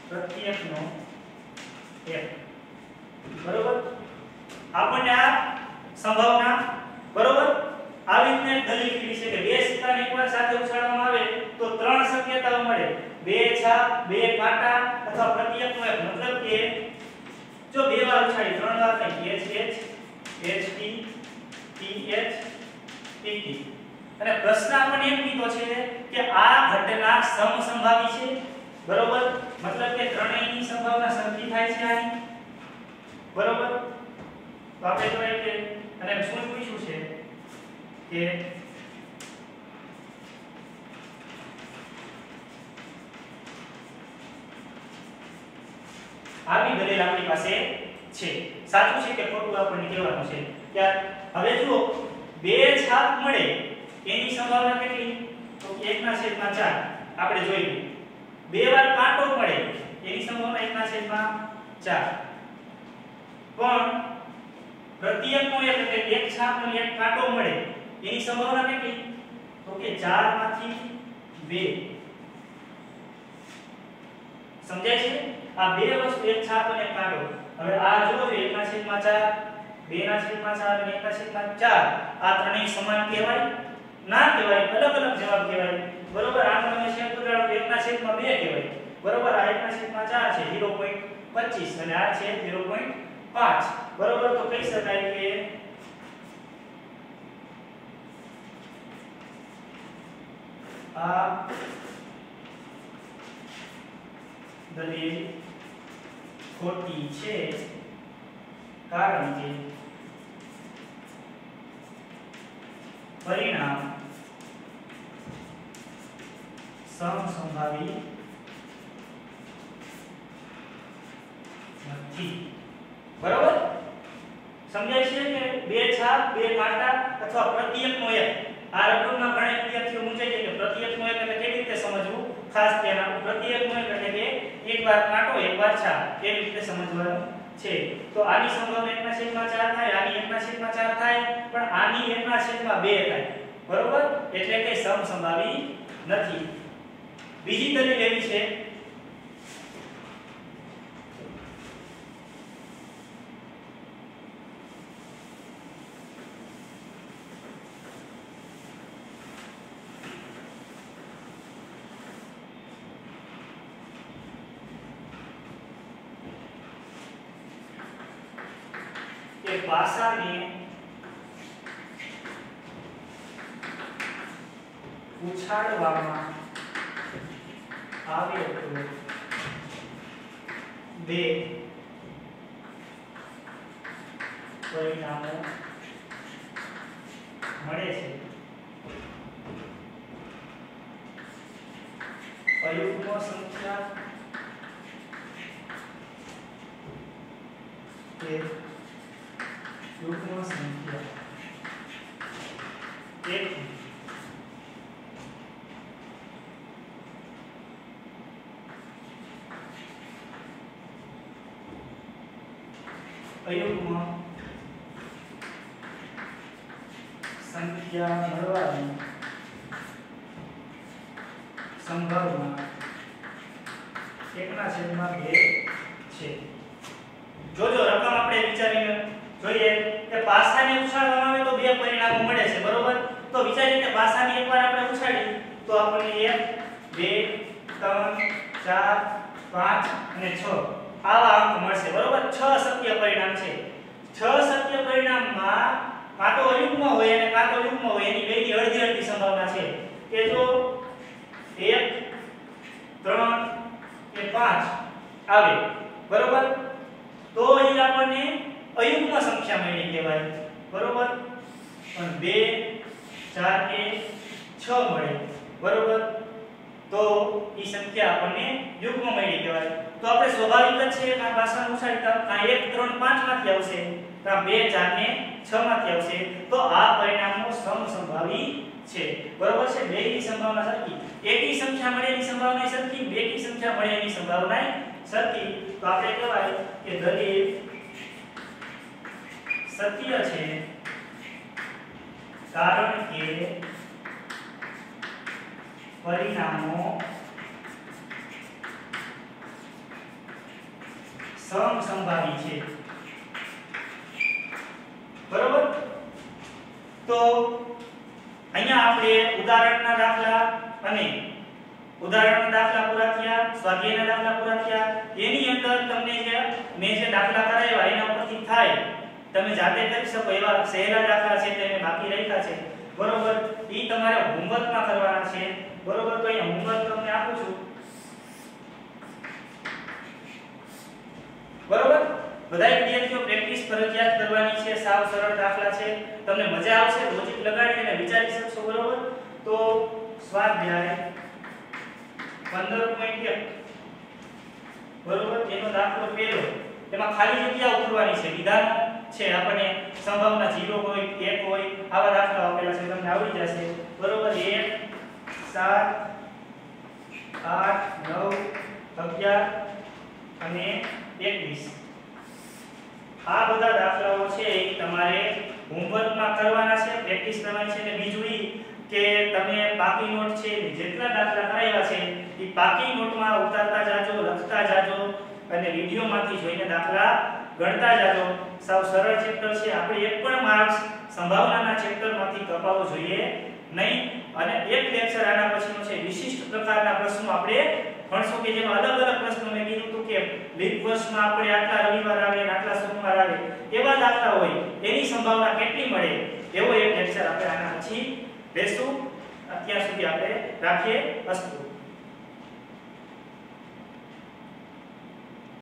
પ્રત્યેકનો એક. બરોબર? આપણને આ સંભાવના બરોબર આવી રીતે દલીલ કરી છે કે બે સિક્કાને એકવાર સાથે ઉછાળવામાં આવે તો 3 શક્યતાઓ મળે. બે છાપ, બે કાંટા અથવા પ્રત્યેકનો એક. મતલબ કે જો બે વાર ઉછાળી 3 વાર નહીં, HH HT TH TT. અને પ્રશ્ન આપણને એમ કીધો છે કે આ ઘટના સમસંભાવી છે. બરોબર? મતલબ કે ત્રણેયની સંભાવના સરખી થાય છે આની. બરોબર? તો આપણે કહીએ કે અને શું પૂછ્યું છે કે આવી દલીલ આપણી પાસે છે. સાચું છે કે ખોટું આપણને કહેવાનું છે. ત્યાર હવે જુઓ બે છાપ મળે એની સંભાવના કેટલી? તો 1/4 આપણે જોઈ લીધું. બે વાર કાંટો મળે એની સંભાવના 1/4. પણ પ્રત્યેકનો એક એટલે એક છાપ અને એક કાંટો મળે એની સંભાવના કેટલી? તો કે 4 માંથી 2. સમજાય છે? આ બે વસ્તુ એક છાપ અને કાંટો. હવે આ જોજો 1/4, 2/4 અને 1/4 આ ત્રણેય સમાન કહેવાય? ના કહેવાય, અલગ અલગ જવાબ કહેવાય. બરોબર? આ તમે શેર કરાવો 1/2 કહેવાય. બરોબર? આ 1/4 છે 0.25 અને આ છે 0.5. બરોબર? તો કહી શકાય કે આ દલીલ ખોટી છે કારણ કે પરિણામ સમસંભાવી નથી. બરોબર? સમજાય છે કે બે છાપ, બે કાંટા અથવા પ્રત્યેકનો એક. આ રકમમાં ઘણા વિદ્યાર્થીઓ મૂંઝાય છે કે પ્રત્યેકનો એક એટલે કેવી રીતે સમજવું? ખાસ ધ્યાન આપો. પ્રત્યેકનો એક એટલે કે એકવાર કાંટો એકવાર છાપ કેવી રીતે સમજવાનું છે. તો આની સંભાવના 1/4 થાય, આની 1/4 થાય, પણ આની 1/2 થાય. બરોબર? એટલે કે સમસંભાવી નથી. બીજી દલીલ એવી છે કે પાસાને ઉછાળવામાં આવે તો બે પરિણામો મળે છે. અયુગ્મ સંખ્યા કે યુગ્મ સંખ્યા એક અયુગ્મ સંખ્યા મળવાની સંભાવના 1/2 છે. જોજો રકમ આપણે વિચારીને જોઈએ કે પાસાને ઉછાળવામાં આવે તો બે પરિણામો મળે છે. બરોબર? તો વિચારીએ કે પાસાને એકવાર આપણે ઉછાળી તો આપણને 1 2 3 4 5 અને 6 આવા અંક મળશે. બરોબર? 6 શક્ય પરિણામ છે. 6 શક્ય પરિણામમાં કાં તો અયુગ્મ હોય અને કાં તો યુગ્મ હોય એની બેની અડધી સંભાવના છે કે જો 1 3 કે 5 આવે. બરોબર? તો અહીં આપણને અયુગ્મ સંખ્યા મળી કહેવાય. બરોબર? પણ 2 4 કે 6 મળે. બરોબર? તો ઈ સંખ્યા આપણને યુગ્મ મળી કહેવાય. તો તો આપણે સ્વાભાવિક જ છે કે આ પાસાને ઉછાળતા કાં 1 3 5 માંથી આવશે કાં 2 4 ને 6 માંથી આવશે તો આ પરિણામો સમસંભાવી છે બરોબર છે બેની સંભાવના સરખી એકી સંખ્યા મળે એની સંભાવના સરખી બેકી સંખ્યા મળે એની સંભાવના સરખી તો આપણે કહેવાય કે દલીલ સત્ય છે કારણ કે પરિણામો સમસંભાવી છે બરોબર તો અહીંયા આપણે ઉદાહરણના દાખલા અને ઉદાહરણના દાખલા પૂરા થયા સ્વાધ્યાયના દાખલા પૂરા થયા એની અંદર તમને જે મેં જે દાખલા કરાવ્યા એના ઉપરથી થાય તમે જાતે કરી શકો એવા સહેલા દાખલા છે તેને બાકી રાખ્યા છે બરોબર ઈ તમારે હોમવર્કમાં કરવાના છે બરોબર તો અહીંયા હોમવર્ક તમને આપું છું બરોબર બધાય વિદ્યાર્થીઓ પ્રેક્ટિસ ફરજિયાત કરવાની છે સાવ સરળ દાખલા છે તમને મજા આવશે લોજિક લગાડીને વિચારી શકશો બરોબર તો સ્વાધ્યાય 15.1 બરોબર એનો દાખલો પહેલો એમાં ખાલી જગ્યાઓ પૂરવાની છે વિધાન છે આપણને સંભાવના 0 હોય 1 હોય આવા દાખલા આપેલા છે તમને આવડી જશે બરોબર 1 7 8 9 11 અને 21 આ બધા દાખલાઓ છે એ તમારે હોમવર્કમાં કરવાના છે પ્રેક્ટિસ કરવાની છે અને બીજું ઈ કે તમે બાકી નોટ છે જેટલા દાખલા કરાવ્યા છે એ બાકી નોટમાં ઉતારતા જાજો લખતા જાજો અને વિડિયોમાંથી જોઈને દાખલા ગણતા જાજો સાવ સરળ ચેપ્ટર છે આપણે એક પણ માર્ક્સ સંભાવનાના ચેપ્ટરમાંથી કપાવવો જોઈએ નહીં અને એક લેક્ચર આના પછીનો છે વિશિષ્ટ પ્રકારના પ્રશ્નો આપણે ભણશું કે જેમાં અલગ અલગ પ્રશ્નો મેં કીધું હતું કે લીપ વર્ષમાં આપણે આટલા રવિવાર આવે અને આટલા સોમવાર આવે એવા દાખલા હોય એની સંભાવના કેટલી મળે એવો એક લેક્ચર આપણે આના પછી લેશું અત્યાર સુધી આપણે રાખીએ અસ્તુ